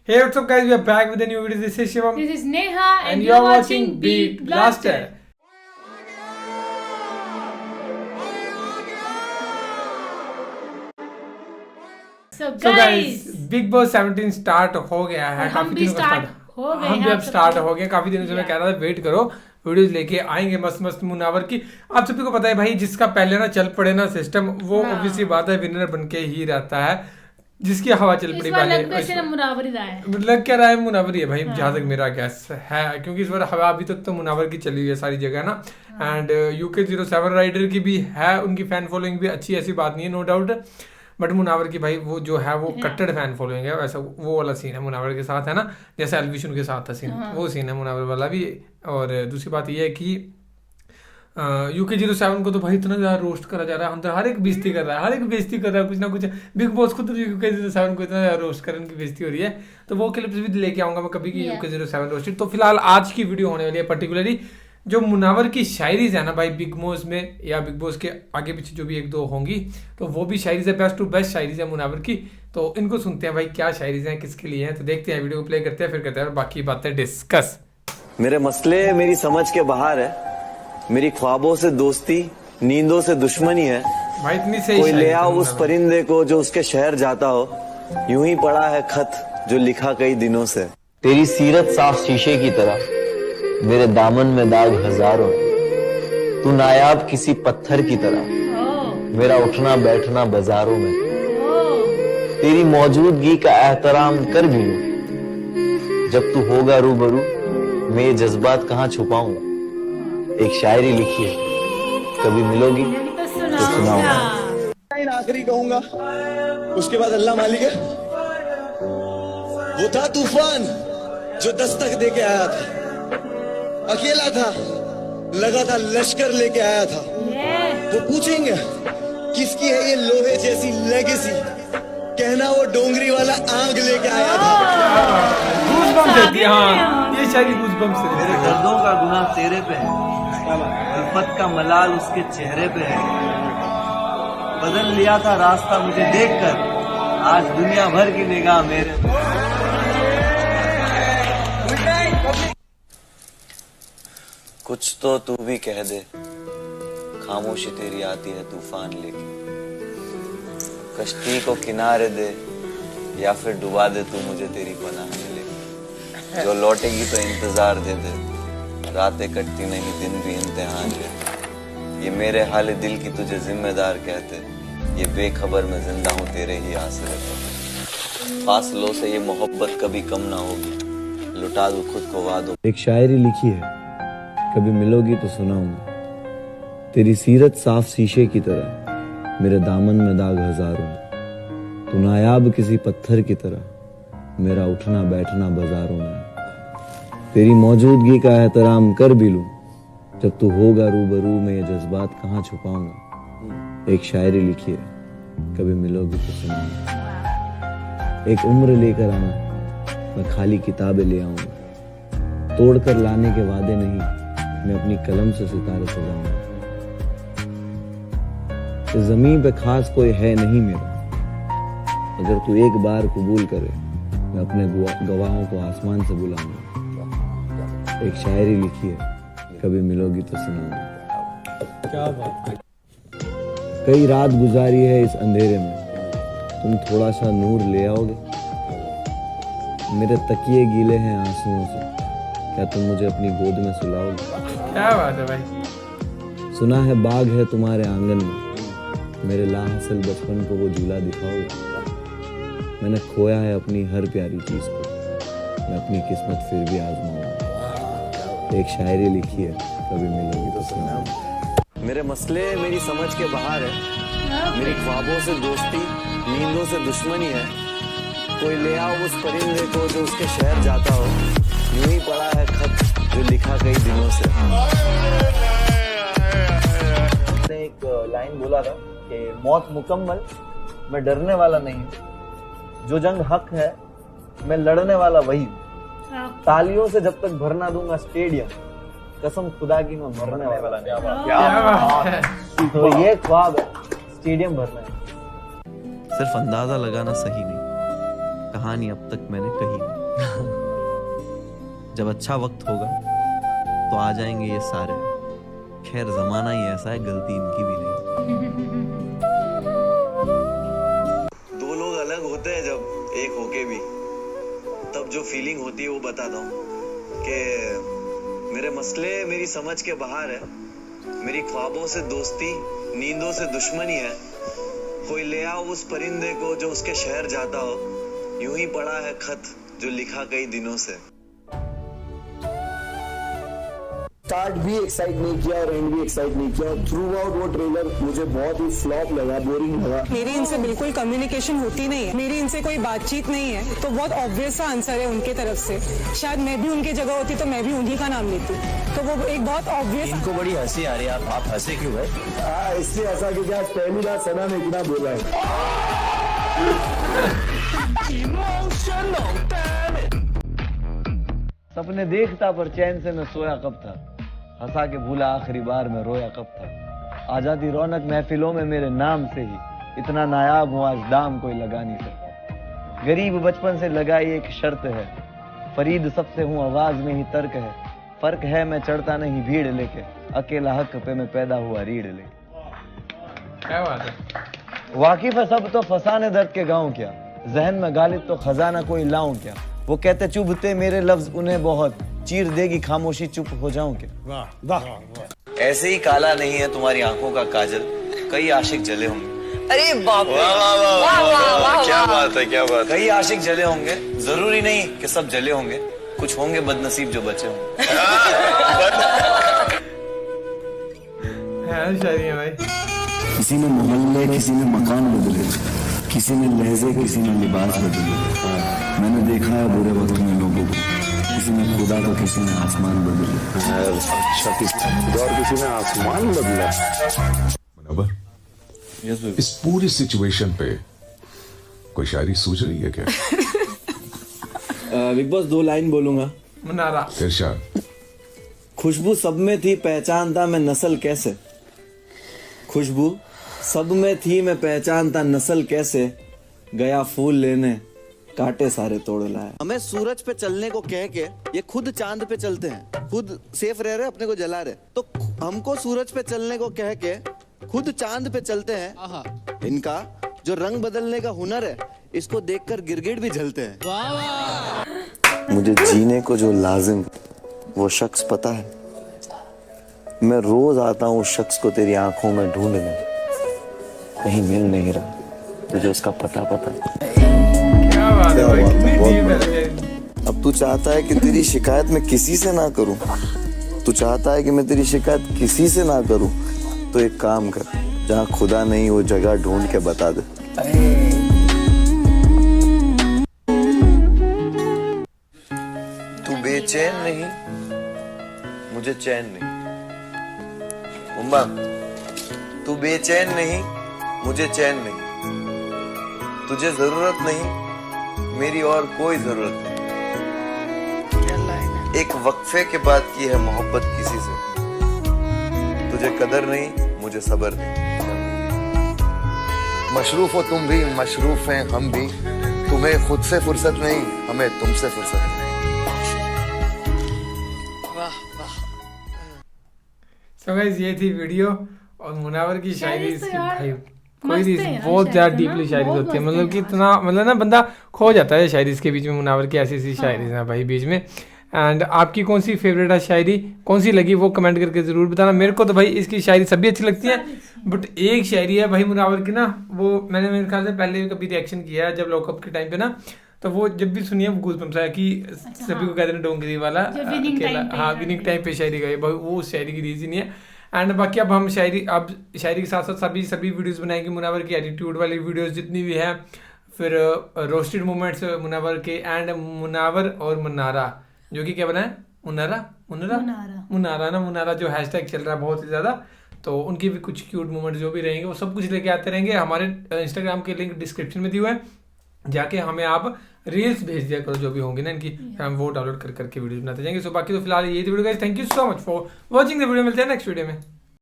Hey, what's up guys, we are back with a new video. This is Shivam. This is Neha and you are watching Beat Blaster. So So guys, guys, Big Boss 17 start हो गया है। हम काफी भी दिनों का start start हो गए हम भी हैं, अब आप स्टार्ट सबको। हो गए। काफी दिनों से मैं कह रहा था वेट करो, वीडियोस लेके आएंगे मस्त मस्त मुनावर की। आप सभी को पता है भाई, जिसका पहले ना चल पड़े ना सिस्टम, वो हाँ। ऑब्वियसली बात है विनर बन के ही रहता है। जिसकी हवा चल इस पड़ी बार लग पहले, वैसे ना मुनावर ही रहा है। लग क्या रहा है मुनावर ही है भाई, हाँ। जहाँ तक मेरा गैस है, क्योंकि इस बार हवा अभी तक तो मुनावर की चली हुई है सारी जगह ना। एंड UK07 राइडर की भी है, उनकी फैन फॉलोइंग भी अच्छी, ऐसी बात नहीं है, नो डाउट। बट मुनावर की भाई वो जो है वो कट्टर फैन फॉलोइंग है, वैसा वो वाला सीन है मुनावर के साथ, है ना, जैसे अलविश उनके साथ था सीन, वो सीन है मुनावर वाला भी। और दूसरी बात ये है कि UK07 को तो भाई इतना ज्यादा रोस्ट करा जा रहा है, अंदर हर एक बेइज्जती कर रहा है, हर एक बेइज्जती कर रहा है, कुछ ना कुछ। बिग बॉस खुद UK07 को इतना ज्यादा रोस्ट कर, उनकी बेइज्जती हो रही है। तो वो क्लिप्स भी लेके आऊंगा मैं कभी की UK07 रोस्टेड। तो फिलहाल आज की वीडियो होने वाली है पर्टिकुलरली जो मुनावर की शायरीज है ना भाई, बिग बॉस में या बिग बॉस के आगे पीछे जो भी एक दो होंगी, तो वो भी शायरीज है, बेस्ट टू बेस्ट शायरीज है मुनावर की। तो इनको सुनते हैं भाई, क्या शायरीज हैं, किसके लिए हैं। तो देखते हैं, वीडियो को प्ले करते हैं, फिर करते हैं बाकी बातें डिस्कस। मेरे मसले मेरी समझ के बाहर है, मेरी ख्वाबों से दोस्ती, नींदों से दुश्मनी है। भाई इतनी सही कोई ले शायरी आओ है उस मुनावर। परिंदे को जो उसके शहर जाता हो, यूं ही पड़ा है खत जो लिखा कई दिनों से। तेरी सीरत साफ शीशे की तरह, मेरे दामन में दाग हजारों। तू नायाब किसी पत्थर की तरह, मेरा उठना बैठना बाजारों में। तेरी मौजूदगी का एहतराम कर भी लूं, जब तू होगा रूबरू मैं ये जज्बात कहाँ छुपाऊंगा। एक शायरी लिखी है, कभी मिलोगी तो सुनाऊंगा। आखिरी कहूंगा, उसके बाद अल्लाह मालिक है। वो था तूफान जो दस्तक दे के आया था, अकेला था, लगा था लश्कर लेके आया था। वो पूछेंगे किसकी है ये लोहे जैसी लेगेसी, कहना वो डोंगरी वाला आग लेके आया था। गूज़बम्स देती है, हाँ ये शायरी गूज़बम्स से मेरे दर्दों का गुनाह तेरे पे है, उल्फत का मलाल उसके चेहरे पे है। बदल लिया था रास्ता मुझे देखकर, आज दुनिया भर की निगाह मेरे पे। कुछ तो तू भी कह दे, खामोशी तेरी आती है तूफान लेके। कश्ती को किनारे दे या फिर डुबा दे तू मुझे तेरी पनाह में लेके। जो लौटेगी तो इंतजार दे दे, रातें कटती नहीं दिन भी इम्तिहान लेते। ये मेरे हाल दिल की तुझे जिम्मेदार कहते, ये बेखबर मैं जिंदा हूँ तेरे ही आसरे पर। फासलों से ये मोहब्बत कभी कम ना होगी, लुटा दूं खुद को वादों। एक शायरी लिखी है, कभी मिलोगी तो सुनाऊंगा। तेरी सीरत साफ शीशे की तरह, मेरे दामन में दाग हजारों। तू नायाब किसी पत्थर की तरह, मेरा उठना बैठना बाजारों में। तेरी मौजूदगी का एहतराम कर भी लूं, जब तू होगा रूबरू में ये जज्बात कहाँ छुपाऊंगा। एक शायरी लिखी है, कभी मिलोगी तो सुनाऊंगा। एक उम्र लेकर आना, मैं खाली किताबें ले आऊंगा। तोड़कर लाने के वादे नहीं, मैं अपनी कलम से सितारे सजाऊंगा। इस जमीन पे खास कोई है नहीं मेरा, अगर तू एक बार कबूल करे, मैं अपने गवाहों को आसमान से बुलाऊंगा। एक शायरी लिखी है, कभी मिलोगी तो सुनाऊंगा। क्या बात है। कई रात गुजारी है इस अंधेरे में, तुम थोड़ा सा नूर ले आओगे। मेरे तकिए गीले हैं आंसुओं से, क्या तुम मुझे अपनी गोद में सुलाओगे। क्या बात है भाई। सुना है बाग है तुम्हारे आंगन में, मेरे लाहसल बचपन को वो झूला दिखाओगे। मैंने खोया है अपनी हर प्यारी चीज को, मैं अपनी किस्मत फिर भी आजमाऊंगा। एक शायरी लिखी है, कभी मिलोगी तो सुनाऊंगा। मेरे मसले मेरी समझ के बाहर है, मेरी ख्वाबों से दोस्ती, नींदों से दुश्मनी है। कोई ले आओ उस परिंदे को जो उसके शहर जाता हो, यूं ही पड़ा है खत जो लिखा कई दिनों से। ने एक लाइन बोला था कि मौत मुकम्मल, मैं डरने वाला नहीं हूँ। जो जंग हक है, मैं लड़ने वाला वही हूँ। तालियों से जब तक भरना दूंगा स्टेडियम, कसम खुदा की मैं मरने वाला नहीं। क्या बात है। तो ये ख्वाब है, स्टेडियम भरना है। सिर्फ अंदाजा लगाना सही नहीं, कहानी अब तक मैंने कही नहीं। जब अच्छा वक्त होगा तो आ जाएंगे ये सारे। खैर जमाना ही ऐसा है, गलती इनकी भी नहीं। दो लोग अलग होते हैं जब एक होके भी, तब जो फीलिंग होती है वो बताता हूँ कि मेरे मसले मेरी समझ के बाहर है। मेरी ख्वाबों से दोस्ती, नींदों से दुश्मनी है। कोई ले आओ उस परिंदे को जो उसके शहर जाता हो, यूं ही पड़ा है खत जो लिखा कई दिनों से। स्टार्ट भी एक्साइट नहीं किया और एंड भी एक्साइट नहीं किया। थ्रू आउट वो ट्रेलर मुझे बहुत ही फ्लॉप लगा, बोरिंग लगा। मेरी इनसे बिल्कुल कम्युनिकेशन होती नहीं है, मेरी इनसे कोई बातचीत नहीं है, तो बहुत ऑब्वियस सा आंसर है उनके तरफ से। शायद मैं भी उनकी जगह होती तो मैं भी उन्हीं का नाम लेती, तो वो एक बहुत ऑब्वियस। इनको बड़ी हंसी आ रही है, आप हंसे क्यों है? इसलिए ऐसा कि आज पहली बार सना ने इतना बोला है। सपने देखता पर चैन से मैं सोया कब था, हंसा के भूला आखिरी बार मैं रोया कब था। आ जाती रौनक महफिलों में मेरे नाम से ही, इतना नायाब हूँ आज दाम कोई लगा नहीं सकता। गरीब बचपन से लगाई एक शर्त है, फरीद सबसे हूँ आवाज में ही तर्क है। फर्क है मैं चढ़ता नहीं भीड़ लेके, अकेला हक पे मैं पैदा हुआ रीढ़ लेके। क्या बात है। वाकिफ है सब तो फसाने दर्द के गाँव क्या, जहन में गालिब तो खजाना कोई लाऊं क्या। वो कहते चुभते मेरे लफ्ज उन्हें बहुत, चीर देगी खामोशी चुप हो जाऊं क्या। वाह वाह। ऐसे ही काला नहीं है तुम्हारी आंखों का काजल, कई आशिक जले होंगे। अरे बाप रे, क्या बात है, क्या बात। कई आशिक जले होंगे, जरूरी नहीं कि सब जले होंगे, कुछ होंगे बदनसीब जो बचे होंगे। है शायरी है भाई। किसी ने मोहल्ले, किसी ने मकान बदले, किसी ने लहजे, किसी ने लिबास बदले। मैंने देखा है बुरे वक्त में लोगों को, किसी ने खुदा तो किसी ने आसमान बदले। अच्छा, खुदा और किसी ने आसमान बदला। इस पूरी सिचुएशन पे कोई शायरी सूझ रही है क्या? बिग बॉस 2 लाइन बोलूंगा। मुनारा। इरशाद। खुशबू सब में थी पहचानता मैं नस्ल कैसे, खुशबू सब में थी मैं पहचानता नस्ल कैसे, गया फूल लेने कांटे सारे तोड़ लाया। हमें सूरज पे चलने को कह के ये खुद चांद पे चलते हैं, खुद सेफ रह रहे अपने को जला रहे, तो हमको सूरज पे चलने को कह के खुद चांद पे चलते हैं। इनका जो रंग बदलने का हुनर है, इसको देखकर गिरगिट भी जलते हैं। मुझे जीने को जो लाजिम वो शख्स पता है, मैं रोज आता हूँ उस शख्स को तेरी आंखों में ढूंढने, कहीं मिल नहीं रहा तुझे उसका पता। क्या बात है भाई, कितनी डीप है। अब तू चाहता है कि तेरी शिकायत मैं किसी से ना करूं, तू चाहता है कि मैं तेरी शिकायत किसी से ना करूं, तो एक काम कर, जहां खुदा नहीं वो जगह ढूंढ के बता दे। तू बेचैन नहीं, मुझे चैन नहीं। उम्मा, तू बेचैन नहीं, मुझे चैन नहीं। तुझे जरूरत नहीं, मेरी और कोई जरूरत नहीं। एक वक्फे के बाद की है मोहब्बत किसी से, तुझे कदर नहीं, मुझे सब्र नहीं। मशरूफ हो तुम भी, मशरूफ हैं हम भी, तुम्हें खुद से फुर्सत नहीं, हमें तुमसे फुर्सत नहीं। सो गाइस ये थी वीडियो और मुनावर की शायरी तो इसकी यार भाई कोई मस्त है रीजन यार, बहुत शायरी ज्यादा तो डीपली ना, शायरी बहुत होती है, मस्त मतलब है कि यार। इतना मतलब ना बंदा खो जाता है शायरी इसके बीच में। मुनावर की ऐसी ऐसी शायरी है भाई बीच में। एंड आपकी कौन सी फेवरेट है शायरी, कौन सी लगी वो कमेंट करके जरूर बताना। मेरे को तो भाई इसकी शायरी सभी अच्छी लगती है, बट एक शायरी है भाई मुनावर की ना, वो मैंने मेरे ख्याल से पहले कभी रिएक्शन किया है जब लॉकअप के टाइम पे ना, तो वो जब भी सुनिए वो गूज़बम्स आया कि सभी को कहते हैं डोंगरी वाला अकेला। हाँ, विनिंग टाइम पे शायरी गए भाई, वो उस शायरी की रीज़ ही नहीं है। एंड बाकी अब हम शायरी के साथ साथ सभी वीडियोस बनाएंगे मुनावर की एटीट्यूड वाली वीडियोस जितनी भी है, फिर रोस्टेड मोमेंट्स मुनावर के, एंड मुनावर और मुनारा जो कि क्या बना है, मुनारा जो हैशटैग चल रहा है बहुत ही ज़्यादा, तो उनकी भी कुछ क्यूट मोमेंट्स जो भी रहेंगे वो सब कुछ लेके आते रहेंगे। हमारे इंस्टाग्राम के लिंक डिस्क्रिप्शन में दिए हुए हैं, जाके हमें आप रील्स भेज दिया करो जो भी होंगे ना इनकी, हम वो डाउनलोड करके वीडियो बनाते जाएंगे। सो बाकी तो फिलहाल ये थी video guys, thank you so much for watching the video. मिलते हैं नेक्स्ट वीडियो में।